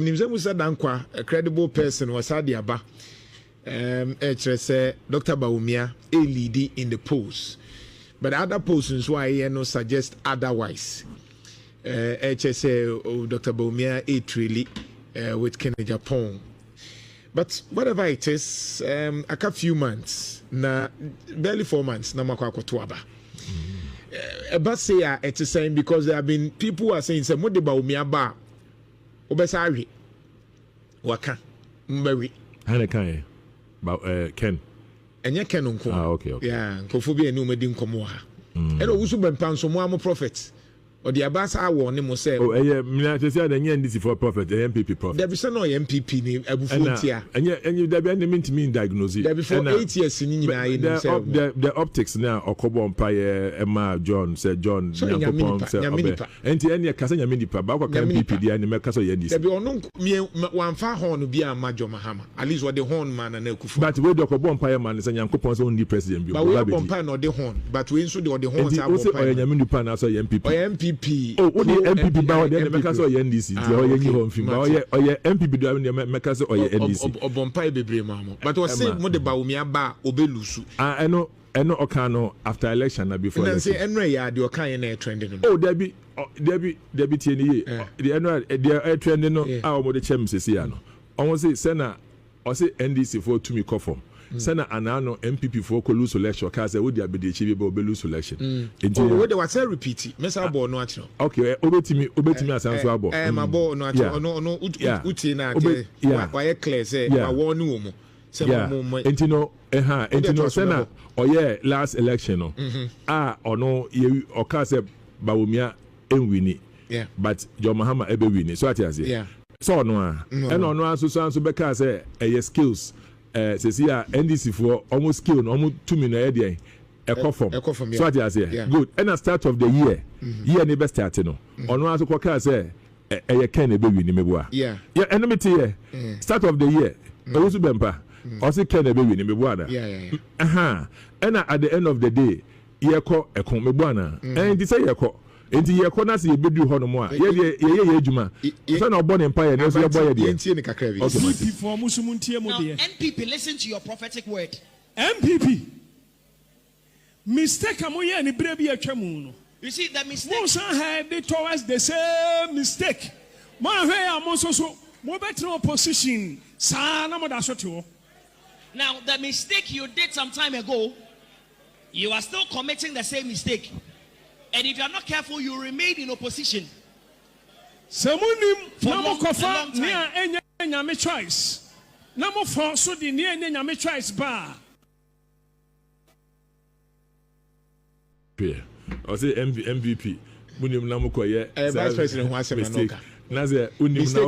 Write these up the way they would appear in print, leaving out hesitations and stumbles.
Eii Musa Dankwa, a credible person, was Adiaba. Dr. Bawumia, a lady in the polls. But other persons why no suggest otherwise. Dr. Bawumia, a truly with Kenya Japan. But whatever it is, a few months, barely 4 months, na makwako tuaba. But say it's saying because there have been people who are saying, say, Mode Bawumia ba, obesari, waka, mberi. Hanekai, Ken. Enye Ken unko. Okay. Yeah, kofobi enu medi nkomo ha. Eno Owusu Bempeh so mo am prophet. Or the abasa awo ne mo say. Oh, mina say the NDC for prophet, the MPP prophet. There be say no MPP ni abufontia. And there be any mean diagnosis. There before 8 years ni nyina the optics now okobo empire Emma John said John Nyankopon say enti any kasa nyame nipa ba kwa MPP dia ni meka so NDC. There be ono wan fa horn bi amajo mahama. At least what the horn man na kufu. But we do okobo empire man say Nyankopon so only president bi. But we okobo empire no the horn. But we nso the horn say okobo empire. Nyame nipa na so MPP. Oh, only MPP ba o dey make us o NDC ti o ye home film ba o ye MPP do dey make us o NDC obompai bebre mamo but o say mo de Bawumia ba obelusu eno oka no after election na before election say enre ya de oka ye na trending no there be tie ni ye the enre the trending no a o mo de chem sesi ya no o say na o say NDC for to me conform Sena anano MPP for lose election cause we dey abedi chibi be lose election. We dey want to repeat. Mesa ball no atro. Okay, obetimi asanso abo. Ma ball no atro. No uti na ate. Why clear say ma won no mo. Say mo. Entino sena oye last election no. Ono ye oka say Bawumia enwini. But John Mahama ebe wini. So ati ase. So no a. And ono aso be ka say skills says here NDC for almost skill almost 2 million a form. So I say good. And at start of the year never started no. On one to say a can a baby in yeah, and let me start of the year. Owusu Bempeh also can a baby in and at the end of the day, ye call a comebana and this year call. Enti ye kona se ye bedu ho no mo a ye adwuma so na obo empire na so ye boy ye enti ne kakra bi MPP for musumuntie mo de MPP listen to your prophetic word MPP mistake amoye ni bre bi atwa mu no you see the mistake mo san head towards the same mistake mo ahwe am so mo better opposition sa na mo da so te wo now the mistake you did some time ago you are still committing the same mistake. And if you are not careful, you remain in opposition. Semunim namo kofa nia enya nyame choice. Namo for so di nia enya nyame choice ba. I say MVP. Munim namo ko ye. Vice President who asema na say unim na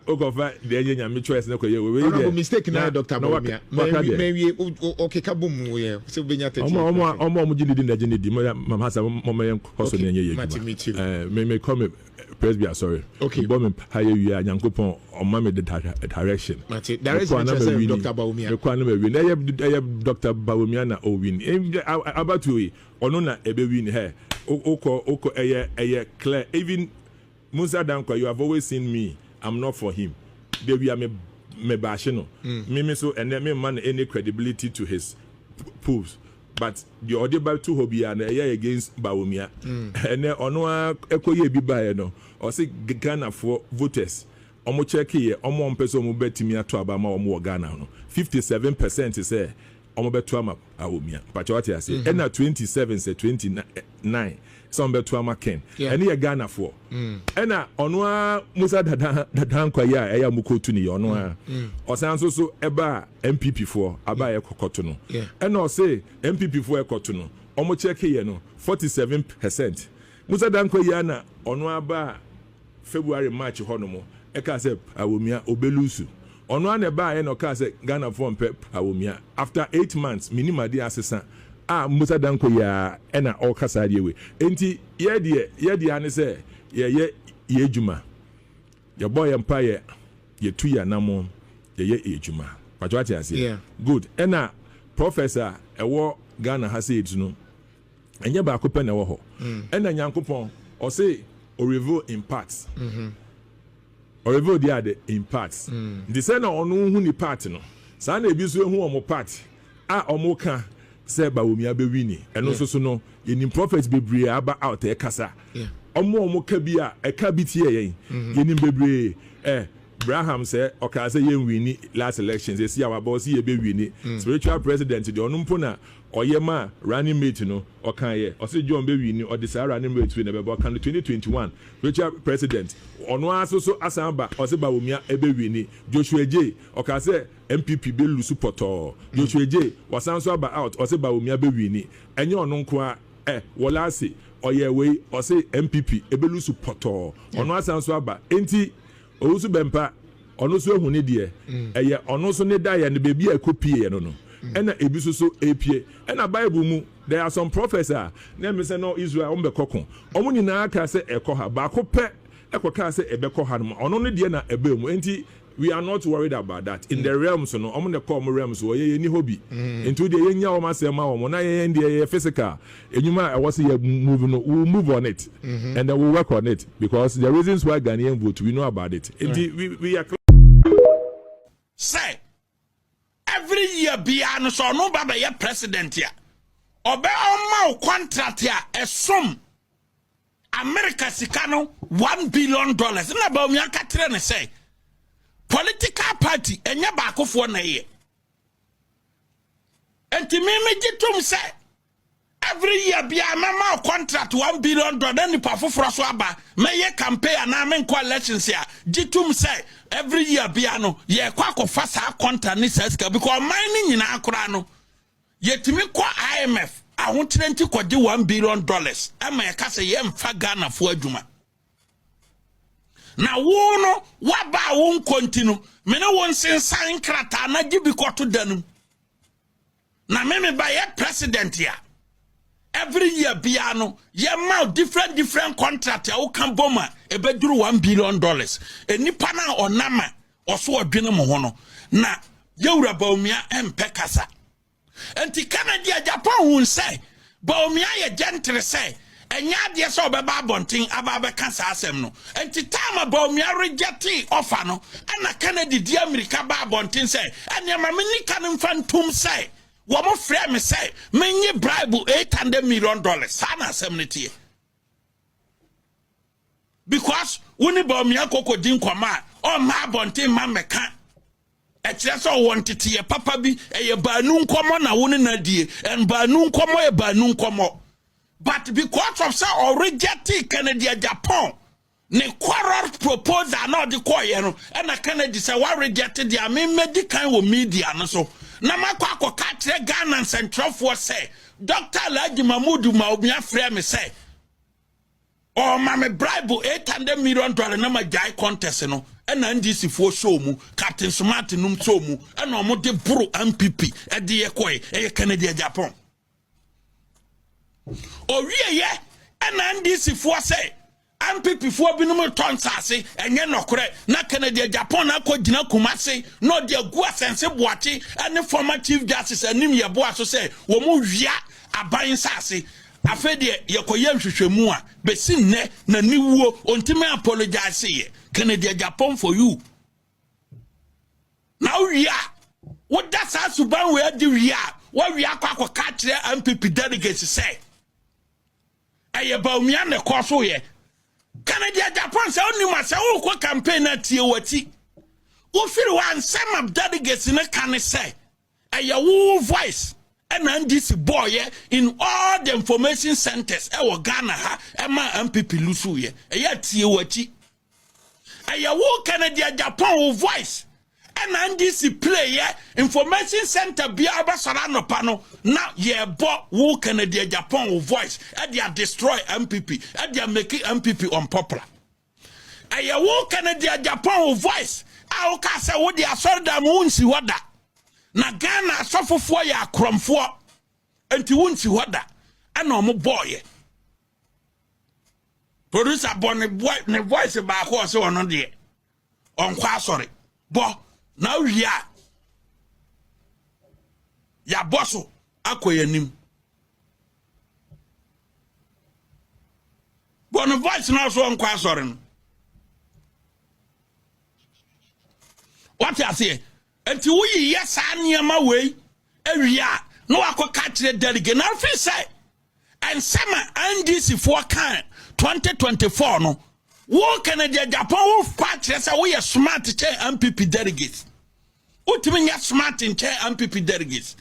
okofa the enya nyame choice na ko ye we dey. Mistake na Dr. Bawumia. Me okay ka bom ye. Se benya tete. Omo jini na jini di mama hasa mama yen koso na nye ye. Me come presby sorry. Okay. Bom haye wi Nyankopon o ma me the direction. Direction Dr. Bawumia. Me kwa na me win. Na Dr. Bawumia na o win. About we ono na ebe win he. Oko eye clear even Musa Dankwa, you have always seen me. I'm not for him. They we are me bashino. Me so and then me man any credibility to his proofs. But the other by two hobby and a year against Bawumia. And then on echo ye be by no or say Ghana for voters. Omo check here, omo person mo bet me to Abama or more Ghana. 57% is say omo bet to ama Bawumia. But what I say, and now 27 say 29. Some betu amaken ene ye Ghana for ena ono a Musa Dankwa ya eya mukotu ni ono a osan so eba MPP for aba ye kokoto no ena o say MPP for ekoto no omo check ye no 47%. Musa Dankwa ya na ono aba February March ho no mo e ka say Bawumia obelusu ono a na ba ye no ka say Ghana for mpe Bawumia after 8 months minimum dey assessment Musa Dankwa ya ena all kasa die we enti ye de ane se ye ejuma ye boy empire ye tu ya namo ye ejuma pato ati ase good ena professor ewo Ghana ha say it no enye ba akopɛ na ewo ho ena Nyankopon o say o reveal in parts or reveal the in parts. The same on who ni part no. Sana ebisu who omo part. Omo ka say Bawumia be winning. And also so no in prophets bebree aba out e kasa. Omo ka bi a e ka bi tie yen. Yenim bebree Abraham said, okay, say yen win last elections. They see our boss ye be win spiritual president the onumpo na oyema running mate no okan ye or say John be win or the running mate win be kan 2021 spiritual president ono aso so asamba or say Bawumia e be win Joshua J okay say NPP be lusu poto Joshua J wasan so aba out or say Bawumia be win enye ono nko a wala say oye we or say MPP e be lusu poto ono asan so aba enti Owusu Bempeh ono so ehune de eye ono so ne da ya ne bebi a kopie no no ena ebi so epie ena Bible mu there are some prophets na me say no Israel ombe kokon omo nyina aka say ekoha ba ko pe ekoka say ebekọ no ono ne de na ebe mu enti we are not worried about that in the realms no omo ne call realms wo ye ni hobby into the yenya o masema o na ye ndi physical enyuma was ye move no we move on it and then we work on it because the reasons why Ghanaian vote we know about it we are say every year bia no so no baba ye president ya obe o contract ya esom America sika no $1 billion na ba mi aka tere ne say political party enye baakofo na ye enti me gitum say every year bia mama contract $1 billion ni pa foforo so aba me campaign na me nko elections ya gitum say every year bia no ye kwa kofa sa contract ni seska because mine nyina akora no yetimi kwa IMF ahontire nti kwode $1 billion ama ye ka say ye mfa Ghana fo adwuma na wono waba won continue me ne won sensan krata na gibi koto danum na me ba ye president ya every year bia no ye ma different contract ya wo kan boma e beduru $1 billion enipa na onama oso odwene mo ho no na yewura Bawumia empe kasa enti Canada Japan hun say Bawumia ye gentle say enya de so be ba bonten aba be kasa asem no enti time Bawumia reject offer no ana Canada di America ba bonten say enya ma me nika no mfantum say wo mo frɛ me say menye bribe $800 million sana asem ne tie because woni Bawumia kokodin kwama o ma bonten ma meka ekire so wontete ye papa bi eye baanu nkomo na woni na die en baanu nkomo e baanu nkomo but because of say already Canada Japan ne quarrel proposal na the koye no and Canada say wa reject the medical wo media no so na makwa ka kire Ghana Central Force say Dr. Alhaji Mahmoud Bawumia frɛ me say o ma me bribe $800 million na ma jai contest no and NDC for show mu Captain Smart num show mu and o mo de bro MPP e de ye koye e Canada Japan owie ye and NDC for say MPP for binum tonsase enye nokore na Canada Japan akogina Kumasi no de gu asense boache and former chief justice anim ye boa so say wo mo wia aban sase afede yekoye nhwehwemu a besi nne na niwuo ontime apologize ye Canada Japan for you now wia what that's asuban we adi wia wa wia kwa ka kire MPP delegates say eye Bawumia ne koso ye Canada Japan say oni ma say wo ko campaign na tie wati wo firi wan some delegates ne kan say eye wo voice and NDC boy in all the information centers e Ghana ha e ma MPP lusu ye eye tie wati eye wo Canada Japan wo voice and NDC play information center bia abasara no pano na ye bo wo Canada Japan wo voice e dia destroy MPP e dia make MPP unpopular aye wo Canada Japan wo voice a wo ka se wo dia sorda mo nsi hoda na Ghana asofofo ya akromfo enti wo nsi hoda ana omo boy producer bon boy ne voice ba ko se wono de onkwa sorry bo now ya bosso akoyanim bon voice now so on kwa sorry What you say? Until we yes and my way, area no akọ catch the delegate. Now if say and summer NDC for can 2024 no. What Canada Japan will patch us away smart chair MPP delegates. What mean you smart in chair MPP delegates?